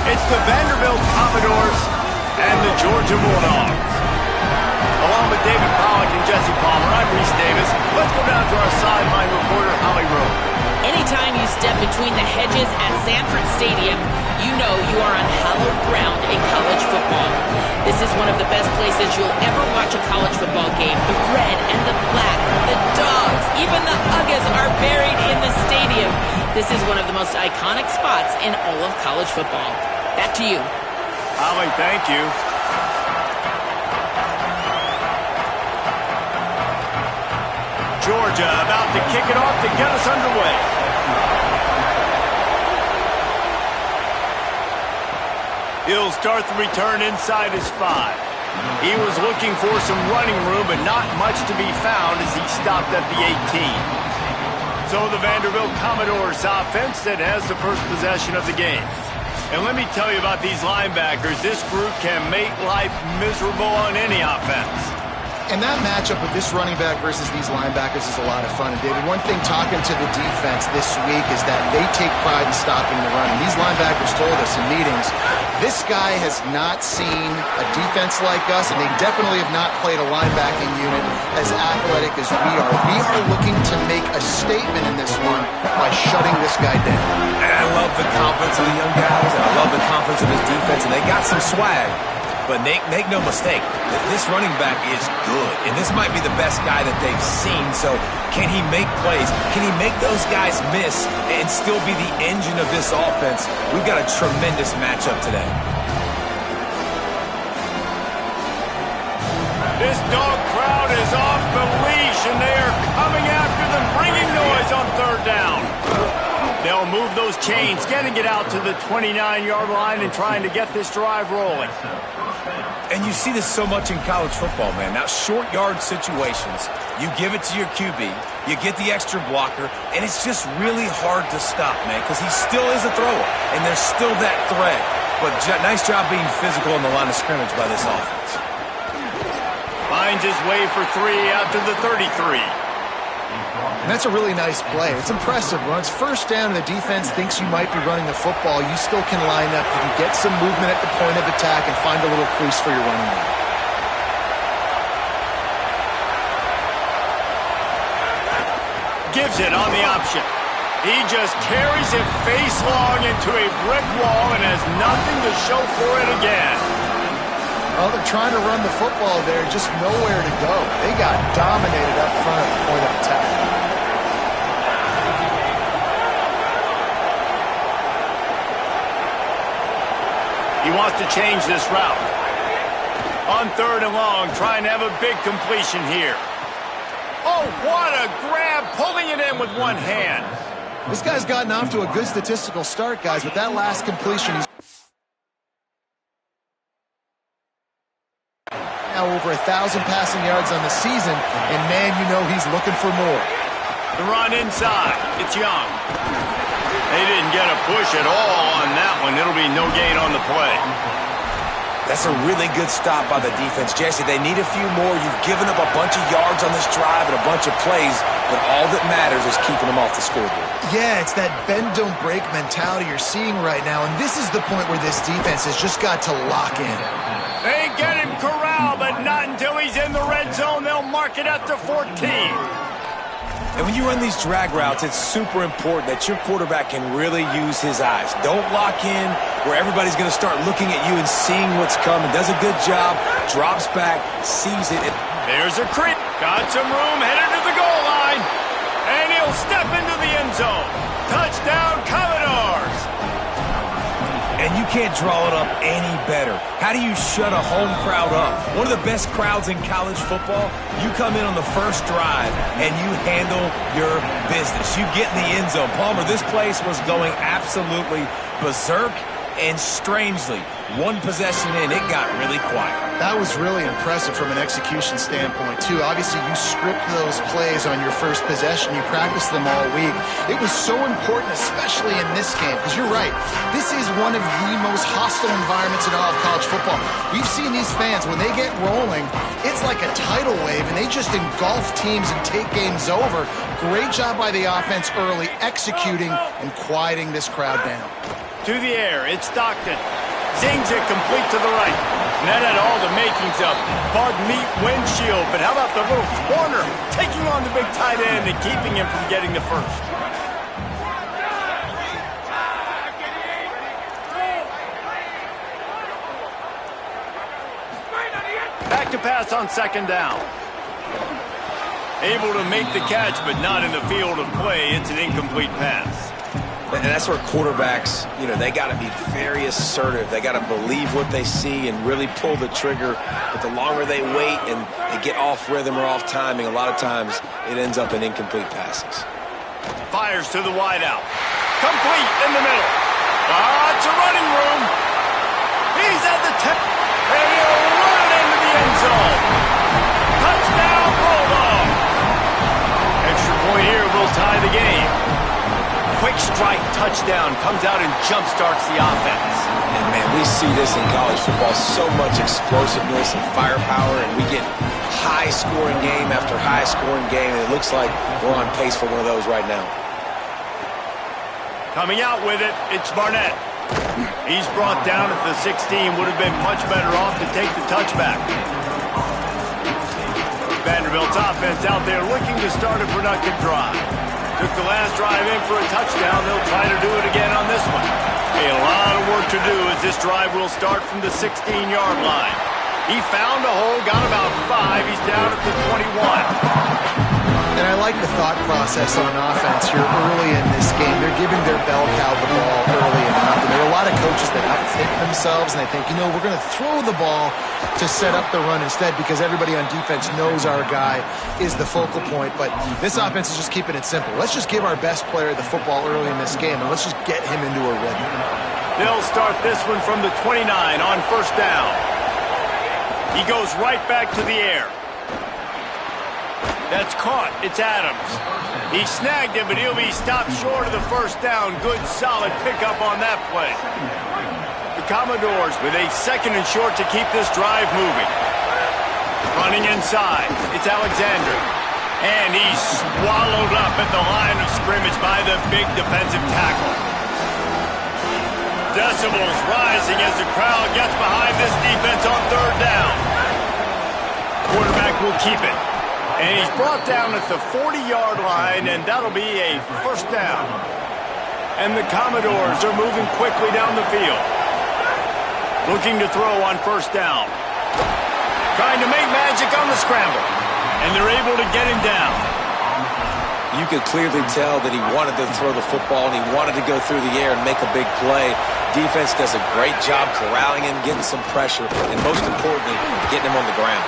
It's the Vanderbilt Commodores and the Georgia Bulldogs. Along with David Pollack and Jesse Palmer, I'm Reese Davis. Let's go down to our sideline reporter, Holly Rowe. Anytime you step between the hedges at Sanford Stadium, you know you are on hallowed ground in college football. This is one of the best places you'll ever watch a college football game. The red and the black, the dogs, even the Ugas are buried in the stadium. This is one of the most iconic spots in all of college football. Back to you. Holly, thank you. Georgia about to kick it off to get us underway. He'll start the return inside his 5. He was looking for some running room, but not much to be found as he stopped at the 18. So the Vanderbilt Commodores offense that has the first possession of the game. And let me tell you about these linebackers. This group can make life miserable on any offense. And that matchup with this running back versus these linebackers is a lot of fun. And David, one thing talking to the defense this week is that they take pride in stopping the run. And these linebackers told us in meetings, this guy has not seen a defense like us, and they definitely have not played a linebacking unit as athletic as we are. We are looking to make a statement in this one by shutting this guy down. And I love the confidence of the young guys, and I love the confidence of his defense, and they got some swag. But make no mistake, this running back is good, and this might be the best guy that they've seen. So can he make plays? Can he make those guys miss and still be the engine of this offense? We've got a tremendous matchup today. This dog crowd is off the leash, and they are coming after them, bringing noise on third down. They'll move those chains, getting it out to the 29-yard line and trying to get this drive rolling. And you see this so much in college football, man. Now, short yard situations, you give it to your QB, you get the extra blocker, and it's just really hard to stop, man, because he still is a thrower, and there's still that threat. But nice job being physical on the line of scrimmage by this offense. Finds his way for 3 out to the 33. And that's a really nice play. It's impressive. When it's first down and the defense thinks you might be running the football, you still can line up. You can get some movement at the point of attack and find a little crease for your running back. Gives it on the option. He just carries it face long into a brick wall and has nothing to show for it again. Well, they're trying to run the football there, just nowhere to go. They got dominated up front at the point of attack. He wants to change this route. On third and long, trying to have a big completion here. Oh, what a grab, pulling it in with one hand. This guy's gotten off to a good statistical start, guys, but that last completion, he's now over 1,000 passing yards on the season, and man, you know he's looking for more. The run inside, it's Young. They didn't get a push at all on that one. It'll be no gain on the play. That's a really good stop by the defense. Jesse, they need a few more. You've given up a bunch of yards on this drive and a bunch of plays, but all that matters is keeping them off the scoreboard. Yeah, it's that bend, don't break mentality you're seeing right now, and this is the point where this defense has just got to lock in. They get him corralled, but not until he's in the red zone. They'll mark it at the 14. And when you run these drag routes, it's super important that your quarterback can really use his eyes. Don't lock in where everybody's going to start looking at you and seeing what's coming. Does a good job, drops back, sees it. There's a creep. Got some room, headed to the goal line. And he'll step into the end zone. Touchdown, Commodores. And you can't draw it up any better. How do you shut a home crowd up? One of the best crowds in college football, you come in on the first drive and you handle your business. You get in the end zone. Palmer, this place was going absolutely berserk, and strangely, one possession in, it got really quiet. That was really impressive from an execution standpoint, too. Obviously, you script those plays on your first possession. You practice them all week. It was so important, especially in this game, because you're right. This is one of the most hostile environments in all of college football. We've seen these fans, when they get rolling, it's like a tidal wave, and they just engulf teams and take games over. Great job by the offense early, executing and quieting this crowd down. To the air, it's Stockton. Zings it complete to the right. And that had all the makings of bug meat windshield. But how about the little corner taking on the big tight end and keeping him from getting the first? Back to pass on second down. Able to make the catch, but not in the field of play. It's an incomplete pass. And that's where quarterbacks, they got to be very assertive. They got to believe what they see and really pull the trigger. But the longer they wait and they get off rhythm or off timing, a lot of times it ends up in incomplete passes. Fires to the wideout. Complete in the middle. It's a running room. He's at the 10. And he'll run it into the end zone. Touchdown, Bulldog. Extra point here will tie the game. Quick strike touchdown comes out and jumpstarts the offense. And, man, we see this in college football, so much explosiveness and firepower, and we get high-scoring game after high-scoring game, and it looks like we're on pace for one of those right now. Coming out with it, it's Barnett. He's brought down at the 16, would have been much better off to take the touchback. Vanderbilt's offense out there looking to start a productive drive. Took the last drive in for a touchdown. They'll try to do it again on this one. A lot of work to do as this drive will start from the 16-yard line. He found a hole, got about 5. He's down at the 21. And I like the thought process on offense here early in this game. They're giving their bell cow the ball early enough. And there are a lot of coaches that outthink themselves, and they think, we're going to throw the ball to set up the run instead because everybody on defense knows our guy is the focal point. But this offense is just keeping it simple. Let's just give our best player the football early in this game, and let's just get him into a rhythm. They'll start this one from the 29 on first down. He goes right back to the air. That's caught. It's Adams. He snagged him, but he'll be stopped short of the first down. Good, solid pickup on that play. The Commodores with a second and short to keep this drive moving. Running inside. It's Alexander. And he's swallowed up at the line of scrimmage by the big defensive tackle. Decibels rising as the crowd gets behind this defense on third down. Quarterback will keep it. And he's brought down at the 40-yard line, and that'll be a first down. And the Commodores are moving quickly down the field. Looking to throw on first down. Trying to make magic on the scramble. And they're able to get him down. You could clearly tell that he wanted to throw the football, and he wanted to go through the air and make a big play. Defense does a great job corralling him, getting some pressure, and most importantly, getting him on the ground.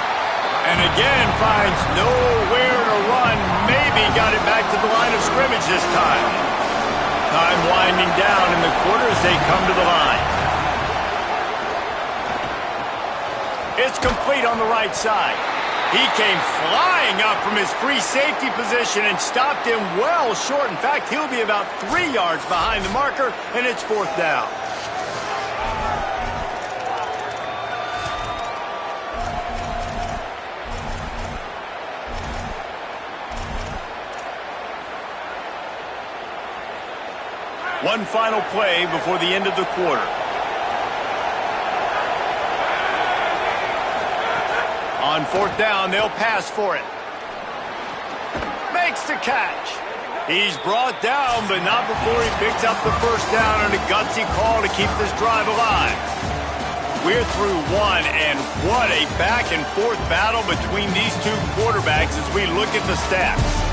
And again, finds nowhere to run. Maybe got it back to the line of scrimmage this time. Time winding down in the quarter as they come to the line. It's complete on the right side. He came flying up from his free safety position and stopped him well short. In fact, he'll be about 3 yards behind the marker, and it's fourth down. One final play before the end of the quarter. On fourth down, they'll pass for it. Makes the catch. He's brought down, but not before he picks up the first down on a gutsy call to keep this drive alive. We're through one, and what a back-and-forth battle between these two quarterbacks as we look at the stats.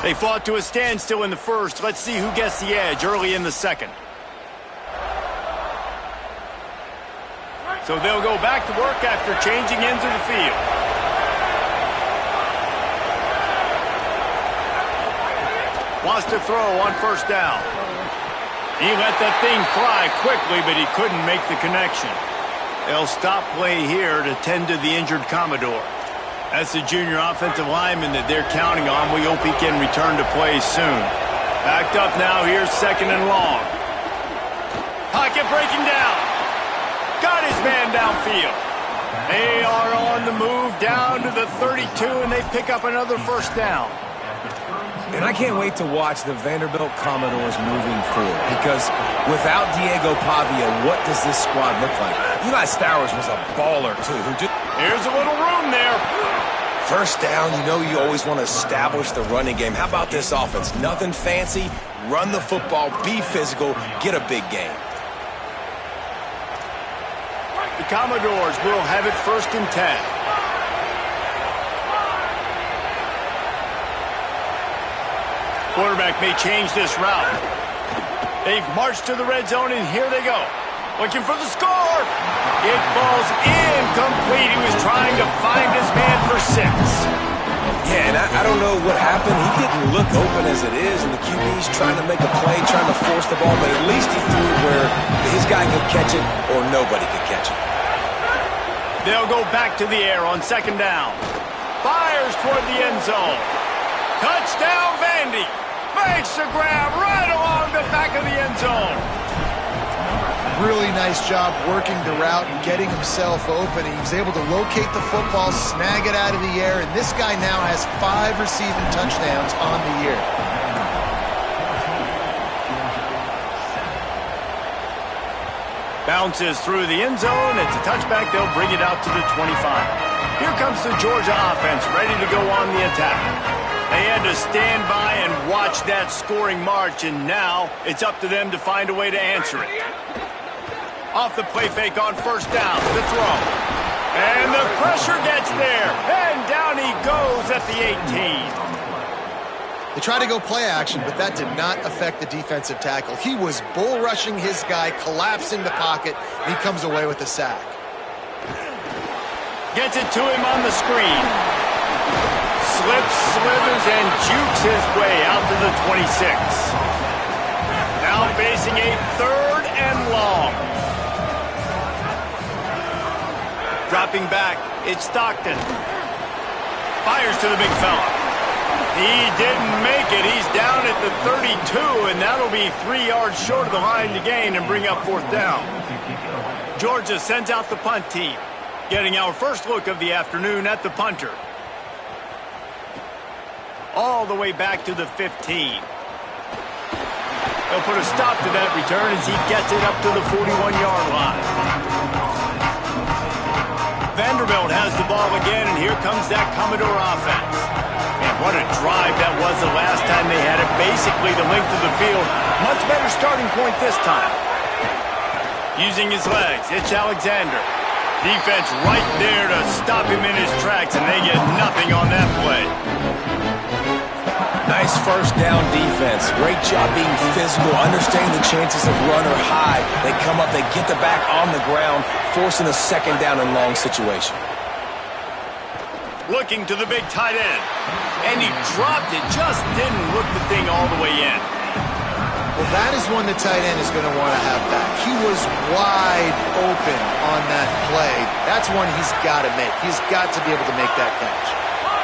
They fought to a standstill in the first. Let's see who gets the edge early in the second. So they'll go back to work after changing into the field. Wants to throw on first down. He let that thing fly quickly, but he couldn't make the connection. They'll stop play here to tend to the injured Commodore. That's the junior offensive lineman that they're counting on. We hope he can return to play soon. Backed up now, here's second and long. Pocket breaking down. Got his man downfield. They are on the move down to the 32, and they pick up another first down. And I can't wait to watch the Vanderbilt Commodores moving forward, because without Diego Pavia, what does this squad look like? Eli Stowers was a baller, too. Here's a little room there. First down, you know you always want to establish the running game. How about this offense? Nothing fancy. Run the football, be physical, get a big game. The Commodores will have it 1st and 10. Quarterback may change this route. They've marched to the red zone, and here they go. Looking for the score. It falls incomplete. He was trying to find his man for 6. Yeah, and I don't know what happened. He didn't look open as it is, and the QB's trying to make a play, trying to force the ball, but at least he threw it where his guy could catch it or nobody could catch it. They'll go back to the air on 2nd down. Fires toward the end zone. Touchdown, Vandy. Makes the grab right along the back of the end zone. Really nice job working the route and getting himself open. He was able to locate the football, snag it out of the air, and this guy now has 5 receiving touchdowns on the year. Bounces through the end zone. It's a touchback. They'll bring it out to the 25. Here comes the Georgia offense, ready to go on the attack. They had to stand by and watch that scoring march, and now it's up to them to find a way to answer it. Off the play fake on 1st down, the throw. And the pressure gets there, and down he goes at the 18. They tried to go play action, but that did not affect the defensive tackle. He was bull rushing his guy, collapsing the pocket, and he comes away with a sack. Gets it to him on the screen. Slips, slithers, and jukes his way out to the 26. Now facing a 3rd and long. Dropping back, it's Stockton. Fires to the big fella. He didn't make it. He's down at the 32, and that'll be 3 yards short of the line to gain and bring up 4th down. Georgia sends out the punt team, getting our first look of the afternoon at the punter. All the way back to the 15. They'll put a stop to that return as he gets it up to the 41-yard line. Vanderbilt has the ball again, and here comes that Commodore offense. And what a drive that was the last time they had it, basically the length of the field. Much better starting point this time. Using his legs, it's Alexander. Defense right there to stop him in his tracks, and they get nothing on that play. Nice 1st down defense. Great job being physical, understanding the chances of run are high. They come up, they get the back on the ground, forcing a 2nd down and long situation. Looking to the big tight end. And he dropped it, just didn't look the thing all the way in. Well, that is one the tight end is going to want to have back. He was wide open on that play. That's one he's got to make. He's got to be able to make that catch.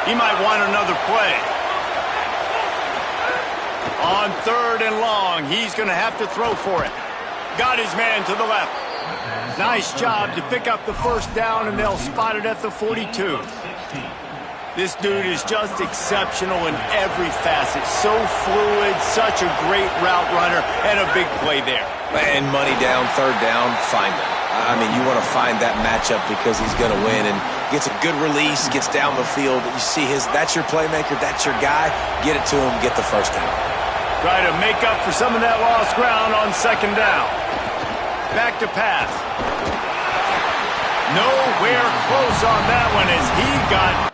He might want another play. On 3rd and long, he's going to have to throw for it. Got his man to the left. Nice job to pick up the 1st down, and they'll spot it at the 42. This dude is just exceptional in every facet. So fluid, such a great route runner, and a big play there. And money down, 3rd down, find him. I mean, you want to find that matchup because he's going to win, and gets a good release, gets down the field. You see that's your playmaker, that's your guy. Get it to him, get the 1st down. Try to make up for some of that lost ground on 2nd down. Back to pass. Nowhere close on that one as he got...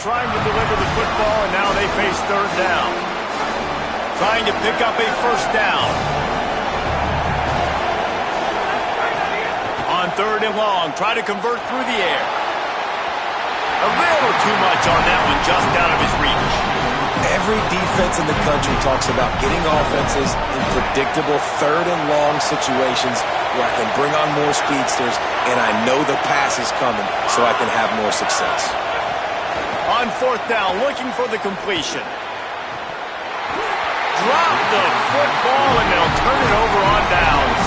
trying to deliver the football, and now they face 3rd down. Trying to pick up a 1st down. On 3rd and long, try to convert through the air. A little too much on that one, just out of his reach. Every defense in the country talks about getting offenses in predictable 3rd and long situations where I can bring on more speedsters, and I know the pass is coming, so I can have more success. On fourth down, looking for the completion. Drop the football, and they'll turn it over on downs.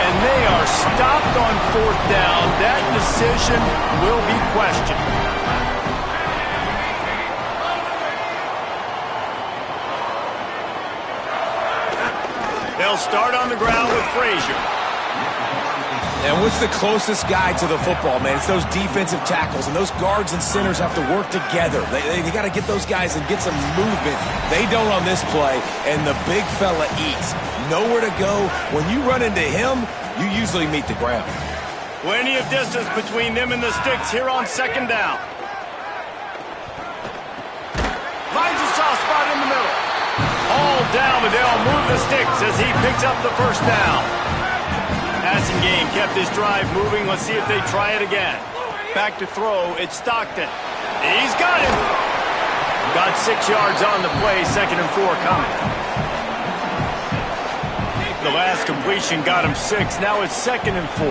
And they are stopped on fourth down. That decision will be questioned. They'll start on the ground with Frazier. And what's the closest guy to the football, man? It's those defensive tackles, and those guards and centers have to work together. They got to get those guys and get some movement. They don't on this play, and the big fella eats. Nowhere to go. When you run into him, you usually meet the ground. Plenty of distance between them and the sticks here on second down. Finds a soft spot in the middle. All down, but they'll move the sticks as he picks up the first down. Passing game kept his drive moving. Let's see if they try it again. Back to throw. It's Stockton. He's got him. Got 6 yards on the play. 2nd and 4 coming. The last completion got him 6. Now it's 2nd and 4.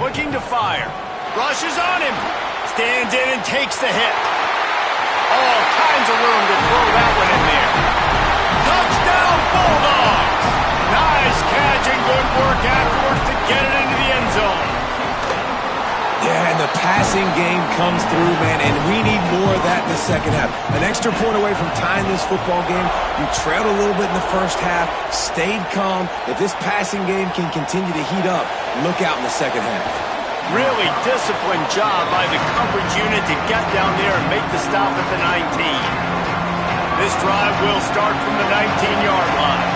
Looking to fire. Rushes on him. Stands in and takes the hit. All kinds of room to throw that one in there. Touchdown, Bulldogs! Nice catch and good work afterwards to get it into the end zone. Yeah, and the passing game comes through, man, and we need more of that in the second half. An extra point away from tying this football game. We trailed a little bit in the first half, stayed calm. If this passing game can continue to heat up, look out in the second half. Really disciplined job by the coverage unit to get down there and make the stop at the 19. This drive will start from the 19-yard line.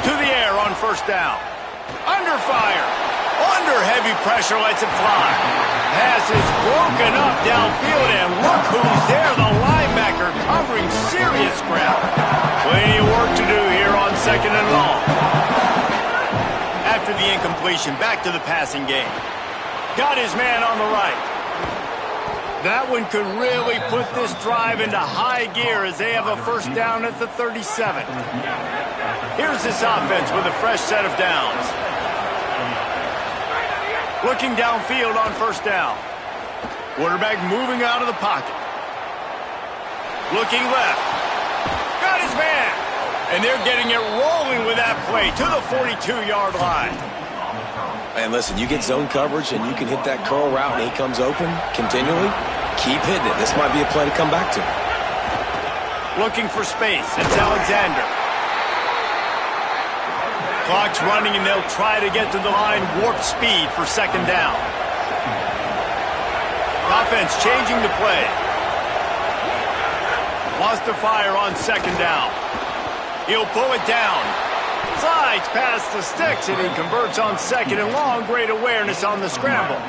To the air on first down. Under fire. Under heavy pressure, lets it fly. Pass is broken up downfield, and look who's there. The linebacker covering serious ground. Plenty of work to do here on 2nd and long. After the incompletion, back to the passing game. Got his man on the right. That one could really put this drive into high gear as they have a first down at the 37. Here's this offense with a fresh set of downs. Looking downfield on first down. Quarterback moving out of the pocket. Looking left. Got his man. And they're getting it rolling with that play to the 42-yard line. And listen, you get zone coverage and you can hit that curl route and he comes open continually. Keep hitting it. This might be a play to come back to. Looking for space. It's Alexander. Clock's running, and they'll try to get to the line warp speed for second down. Offense changing the play. Wants to fire on second down. He'll pull it down. Slides past the sticks, and he converts on 2nd and long. Great awareness on the scramble.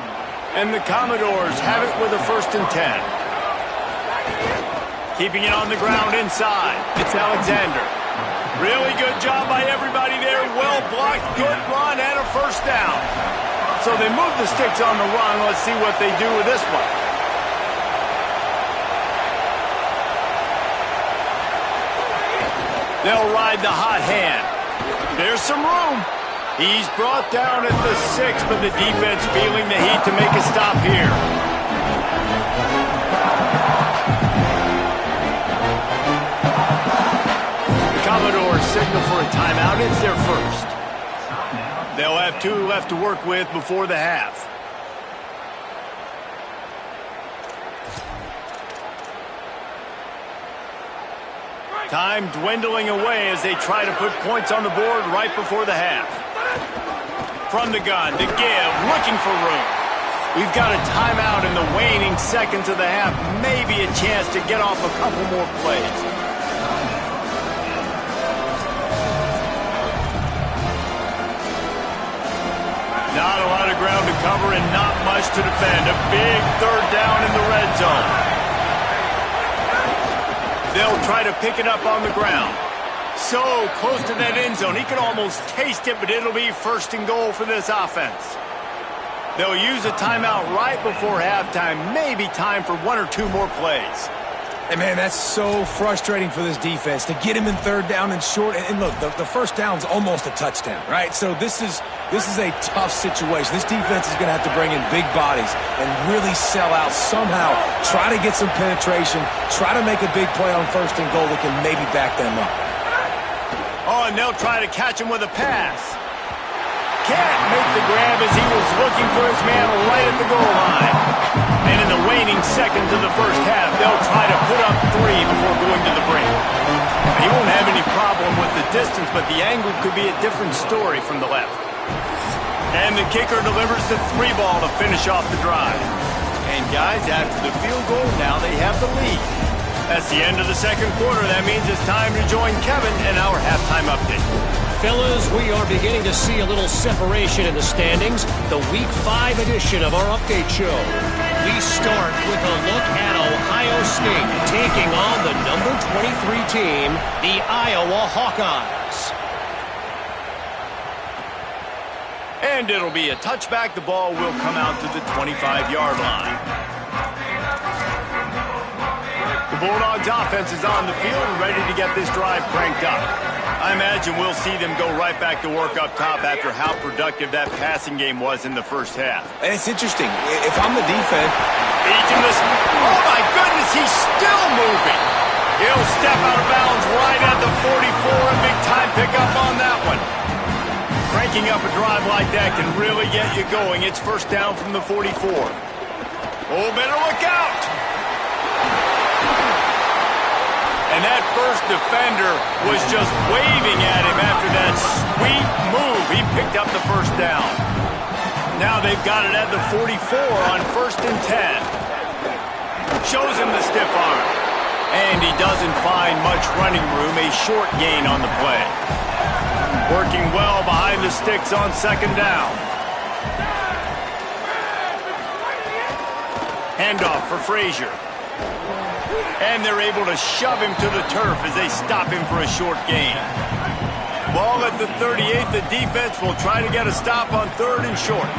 And the Commodores have it with a 1st and 10. Keeping it on the ground inside. It's Alexander. Really good job by everybody there. Well blocked, good run, and a first down. So they move the sticks on the run. Let's see what they do with this one. They'll ride the hot hand. There's some room. He's brought down at the 6, but the defense feeling the heat to make a stop here. Commodores signal for a timeout. It's their first. They'll have 2 left to work with before the half. Time dwindling away as they try to put points on the board right before the half. From the gun to give, looking for room. We've got a timeout in the waning seconds of the half. Maybe a chance to get off a couple more plays. Not a lot of ground to cover and not much to defend. A big third down in the red zone. They'll try to pick it up on the ground. So close to that end zone. He can almost taste it, but it'll be 1st and goal for this offense. They'll use a timeout right before halftime. Maybe time for 1 or 2 more plays. And, man, that's so frustrating for this defense to get him in third down and short. And look, the first down's almost a touchdown, right? So this is a tough situation. This defense is going to have to bring in big bodies and really sell out somehow, try to get some penetration, try to make a big play on first and goal that can maybe back them up. Oh, and they'll try to catch him with a pass. Can't make the grab as he was looking for his man right at the goal line. And in the waning seconds of the first half, they'll try to put up 3 before going to the break. He won't have any problem with the distance, but the angle could be a different story from the left. And the kicker delivers the 3 ball to finish off the drive. And guys, after the field goal, now they have the lead. That's the end of the second quarter. That means it's time to join Kevin in our halftime update. Fellas, we are beginning to see a little separation in the standings. The Week 5 edition of our update show. We start with a look at Ohio State taking on the number 23 team, the Iowa Hawkeyes. And it'll be a touchback. The ball will come out to the 25-yard line. The Bulldogs offense is on the field and ready to get this drive cranked up. I imagine we'll see them go right back to work up top after how productive that passing game was in the first half. And it's interesting. If I'm the defense... Oh, my goodness, he's still moving. He'll step out of bounds right at the 44, and big-time pickup on that one. Cranking up a drive like that can really get you going. It's first down from the 44. Oh, better look out. And that first defender was just waving at him after that sweet move. He picked up the first down. Now they've got it at the 44 on 1st and 10. Shows him the stiff arm. And he doesn't find much running room. A short gain on the play. Working well behind the sticks on 2nd down. Handoff for Frazier. And they're able to shove him to the turf as they stop him for a short gain. Ball at the 38. The defense will try to get a stop on 3rd and short.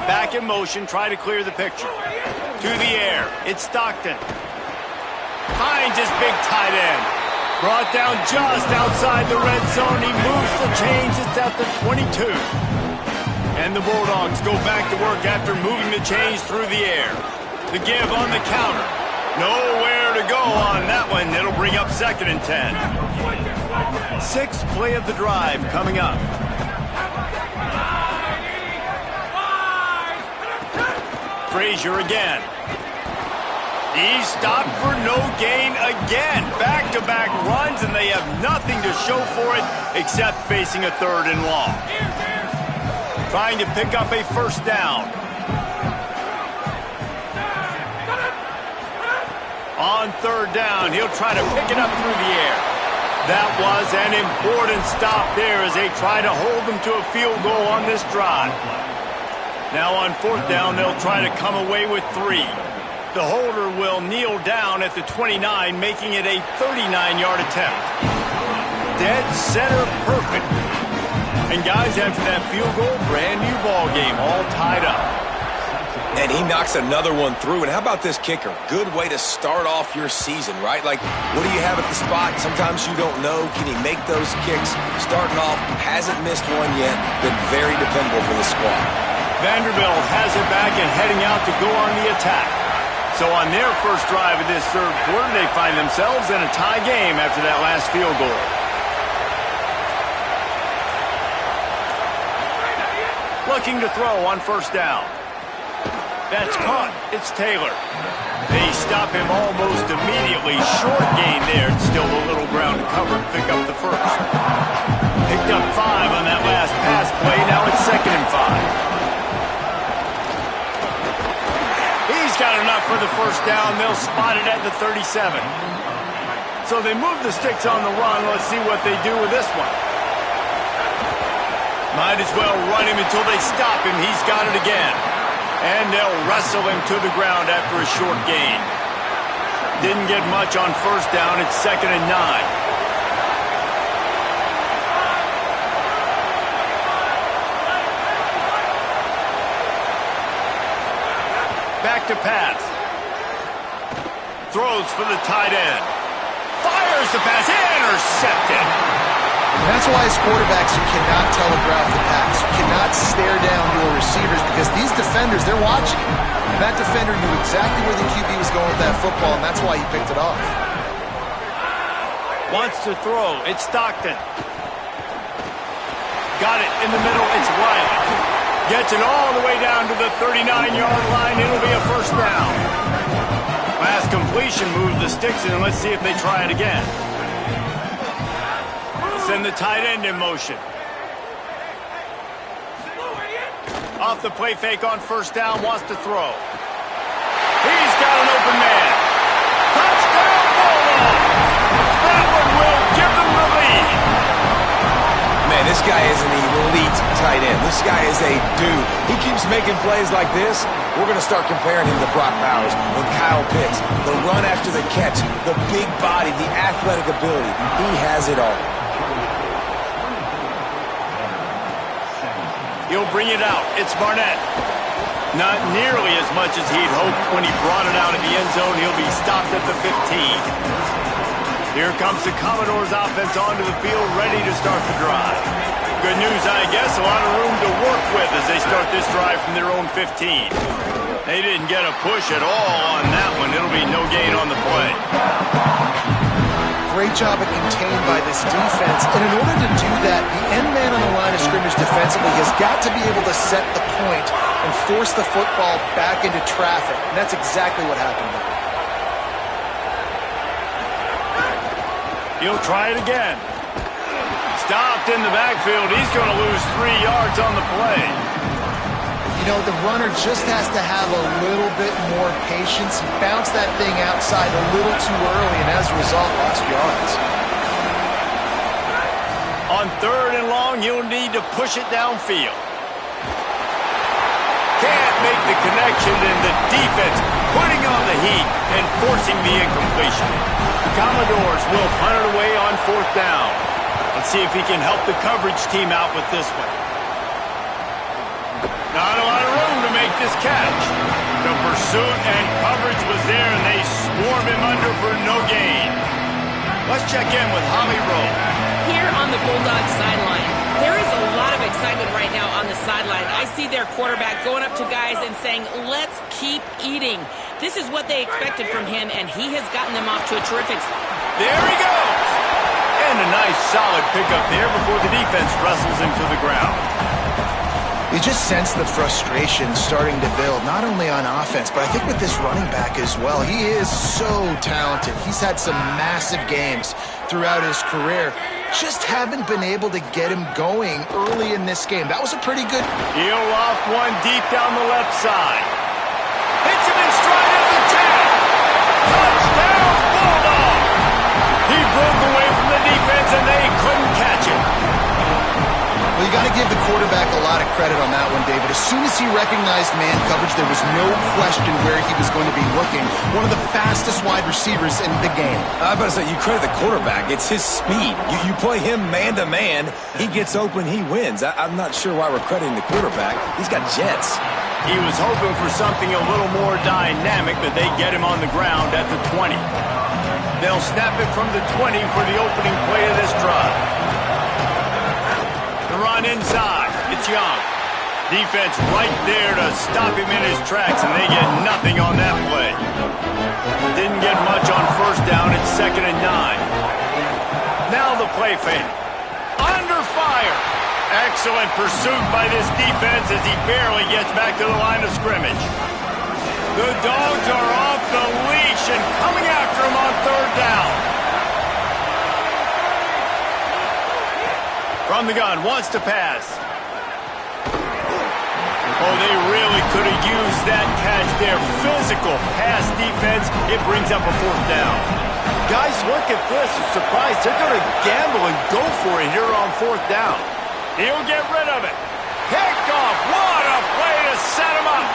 Back in motion, try to clear the picture. To the air. It's Stockton. Finds his big tight end. Brought down just outside the red zone. He moves the chains. It's at the 22. And the Bulldogs go back to work after moving the chains through the air. The give on the counter. Nowhere to go on that one. It'll bring up 2nd and 10. 6th play of the drive coming up. Frazier again. He's stopped for no gain again. Back-to-back runs, and they have nothing to show for it except facing a 3rd and long. Trying to pick up a first down. On 3rd down, he'll try to pick it up through the air. That was an important stop there as they try to hold them to a field goal on this drive. Now on 4th down, they'll try to come away with 3. The holder will kneel down at the 29, making it a 39-yard attempt. Dead center perfect. And guys, after that field goal, brand new ball game, all tied up. And he knocks another one through. And how about this kicker? Good way to start off your season, right? Like, what do you have at the spot? Sometimes you don't know. Can he make those kicks? Starting off, hasn't missed one yet. Been very dependable for the squad. Vanderbilt has it back and heading out to go on the attack. So on their first drive of this 3rd quarter, they find themselves in a tie game after that last field goal. Looking to throw on 1st down. That's caught. It's Taylor. They stop him almost immediately. Short gain there. It's still a little ground to cover to pick up the first. Picked up 5 on that last pass play. Now it's 2nd and 5. He's got enough for the first down. They'll spot it at the 37. So they move the sticks on the run. Let's see what they do with this one. Might as well run him until they stop him. He's got it again. And they'll wrestle him to the ground after a short gain. Didn't get much on 1st down. It's 2nd and 9. Back to pass. throws for the tight end. Fires the pass, intercepted. And that's why as quarterbacks, you cannot telegraph the pass. You cannot stare down your receivers because these defenders, they're watching you. And that defender knew exactly where the QB was going with that football, and that's why he picked it off. Wants to throw. It's Stockton. Got it in the middle. It's Riley. Gets it all the way down to the 39-yard line. It'll be a first down. Last completion, move the sticks in, and let's see if they try it again. Send the tight end in motion. Off the play fake on first down, wants to throw. He's got an open man. Touchdown, Bulldogs! That one will give them the lead. Man, this guy is an elite tight end. This guy is a dude. He keeps making plays like this. We're going to start comparing him to Brock Bowers and Kyle Pitts. The run after the catch, the big body, the athletic ability. He has it all. He'll bring it out. It's Barnett. Not nearly as much as he'd hoped when he brought it out of the end zone. He'll be stopped at the 15. Here comes the Commodores offense onto the field, ready to start the drive. Good news, I guess, a lot of room to work with as they start this drive from their own 15. They didn't get a push at all on that one. It'll be no gain on the play. Great job at contained by this defense. And in order to do that, the end man on the line of scrimmage defensively has got to be able to set the point and force the football back into traffic. And that's exactly what happened there. He'll try it again. Stopped in the backfield. He's going to lose 3 yards on the play. You know, the runner just has to have a little bit more patience. He bounced that thing outside a little too early, and as a result, lost yards. On 3rd and long, you'll need to push it downfield. Can't make the connection, and the defense putting on the heat and forcing the incompletion. Commodores will punt it away on 4th down. Let's see if he can help the coverage team out with this one. Not a lot of room to make this catch. The pursuit and coverage was there, and they swarm him under for no gain. Let's check in with Holly Rowe. Here on the Bulldogs sideline, there is a lot of excitement right now on the sideline. I see their quarterback going up to guys and saying, let's keep eating. This is what they expected from him, and he has gotten them off to a terrific start. There he goes! And a nice solid pickup there before the defense wrestles him to the ground. You just sense the frustration starting to build, not only on offense, but I think with this running back as well. He is so talented. He's had some massive games throughout his career. Just haven't been able to get him going early in this game. That was a pretty good... He'll loft one deep down the left side. Hits him in stride at the 10. Touchdown, Bulldogs! He broke away from the defense, and they couldn't catch him. Well, you got to give the quarterback a lot of credit on that one, David. As soon as he recognized man coverage, there was no question where he was going to be looking. One of the fastest wide receivers in the game. I was about to say, you credit the quarterback. It's his speed. You play him man-to-man, he gets open, he wins. I'm not sure why we're crediting the quarterback. He's got jets. He was hoping for something a little more dynamic, but they get him on the ground at the 20. They'll snap it from the 20 for the opening play of this drive. The run inside. It's Young. Defense right there to stop him in his tracks, and they get nothing on that play. Didn't get much on first down. It's 2nd and 9. Now the play fake. Under fire. Excellent pursuit by this defense as he barely gets back to the line of scrimmage. The Dogs are off the leash and coming after him on 3rd down. From the gun, wants to pass. Oh, they really could have used that catch there. Physical pass defense. It brings up a 4th down. Guys, look at this. I'm surprised they're going to gamble and go for it here on 4th down. He'll get rid of it. Picked off. What a play to set him up.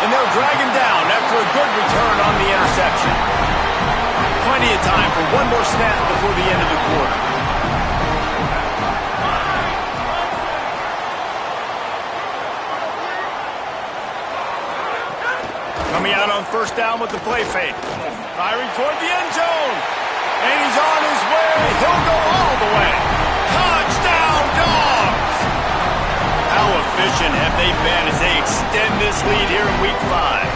And they'll drag him down after a good return on the interception. Plenty of time for one more snap before the end of the quarter. Coming out on first down with the play fake. Firing toward the end zone. And he's on his way. He'll go all the way. Touchdown, Dogs! How efficient have they been as they extend this lead here in Week 5?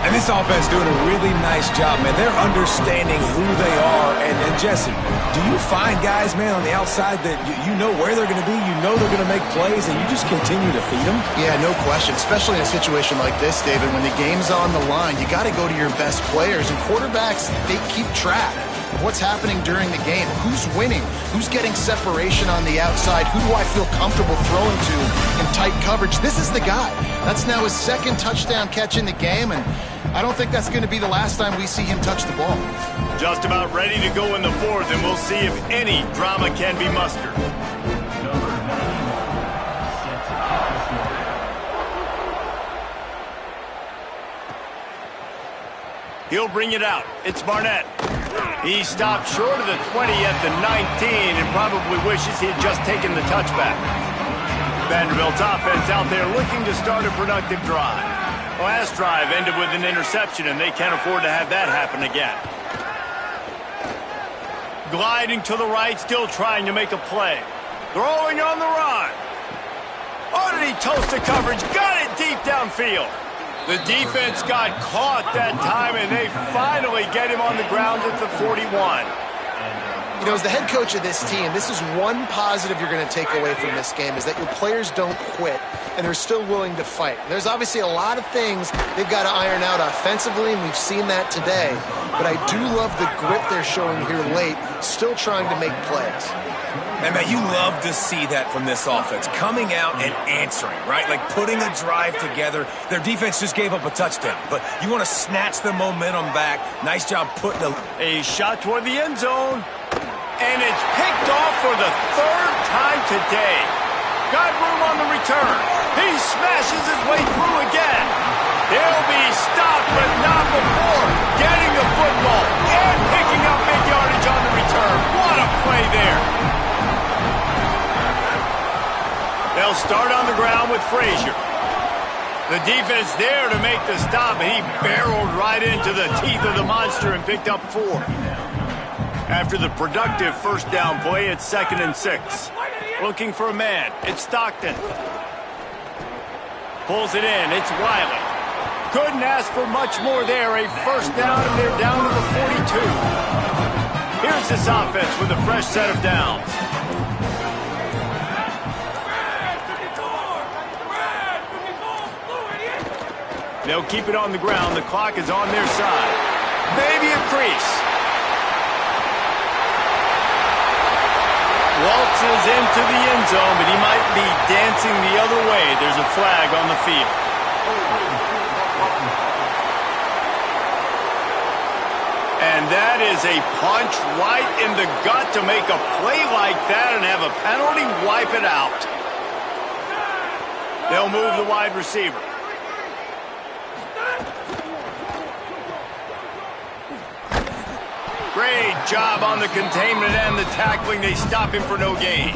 And this offense doing a really nice job, man. They're understanding who they are. And Jesse, do you find guys, man, on the outside that you know where they're going to be, you know they're going to make plays, and you just continue to feed them? Yeah, no question, especially in a situation like this, David. When the game's on the line, you got to go to your best players. And quarterbacks, they keep track of what's happening during the game. Who's winning? Who's getting separation on the outside? Who do I feel comfortable throwing to in tight coverage? This is the guy. That's now his second touchdown catch in the game, and I don't think that's going to be the last time we see him touch the ball. Just about ready to go in the fourth, and we'll see if any drama can be mustered. He'll bring it out. It's Barnett. He stopped short of the 20 at the 19 and probably wishes he had just taken the touchback. Vanderbilt's offense out there looking to start a productive drive. Last drive ended with an interception, and they can't afford to have that happen again. Gliding to the right, still trying to make a play. Throwing on the run. Oh, did he toast the coverage? Got it deep downfield. The defense got caught that time, and they finally get him on the ground at the 41. You know, as the head coach of this team, this is one positive you're going to take away from this game, is that your players don't quit, and they're still willing to fight. There's obviously a lot of things they've got to iron out offensively, and we've seen that today. But I do love the grit they're showing here late, still trying to make plays. And, man, you love to see that from this offense, coming out and answering, right? Like putting a drive together. Their defense just gave up a touchdown, but you want to snatch the momentum back. Nice job putting a shot toward the end zone. And it's picked off for the third time today. Got room on the return. He smashes his way through again. He'll be stopped, but not before getting the football and picking up big yardage on the return. What a play there. They'll start on the ground with Frazier. The defense there to make the stop, and he barreled right into the teeth of the monster and picked up 4. After the productive first down play, it's 2nd and 6. Looking for a man. It's Stockton. Pulls it in. It's Wiley. Couldn't ask for much more there. A first down, and they're down to the 42. Here's this offense with a fresh set of downs. They'll keep it on the ground. The clock is on their side. Maybe a crease. Waltzes into the end zone, but he might be dancing the other way. There's a flag on the field. And that is a punch right in the gut to make a play like that and have a penalty wipe it out. They'll move the wide receiver. Great job on the containment and the tackling. They stop him for no gain.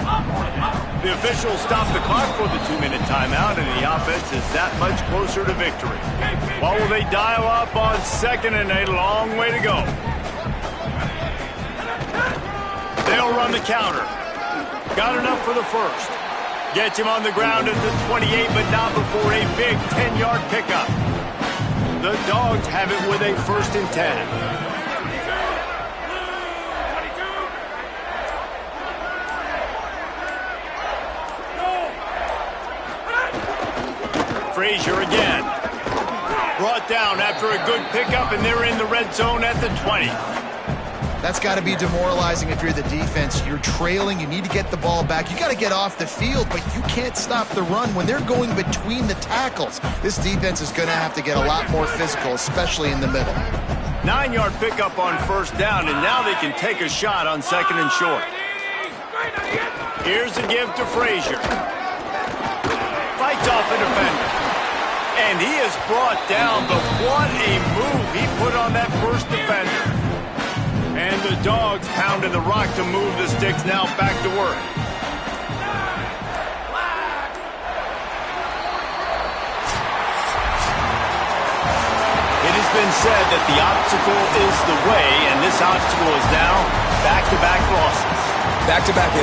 The officials stop the clock for the 2-minute timeout, and the offense is that much closer to victory. What will they dial up on 2nd and 8? A long way to go. They'll run the counter. Got enough for the first. Gets him on the ground at the 28, but not before a big 10-yard pickup. The Dogs have it with a 1st and 10. Frazier again. Brought down after a good pickup, and they're in the red zone at the 20. That's got to be demoralizing if you're the defense. You're trailing. You need to get the ball back. You got to get off the field, but you can't stop the run when they're going between the tackles. This defense is going to have to get a lot more physical, especially in the middle. 9-yard pickup on first down, and now they can take a shot on 2nd and short. Here's the give to Frazier. Fights off a defender. And he is brought down, but what a move he put on that first defender. And the Dogs pounded the rock to move the sticks, now back to work. that the obstacle is the way, and this obstacle is now back-to-back losses. Back-to-back